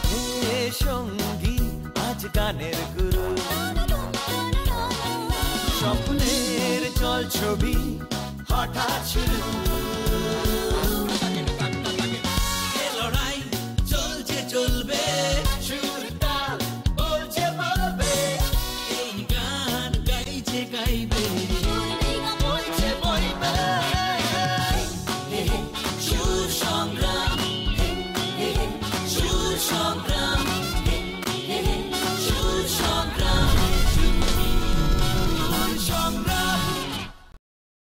পথে সঙ্গী আজ গানের গুরু, স্বপ্নের চল ছবি হঠাৎ শুরু। লড়াই চলছে চলবে, সুর তাল বলছে বলবে, এই গান গাইছে গাইবে, বলছে বইবে। সুর সংগ্রাম, সুর সংগ্রাম।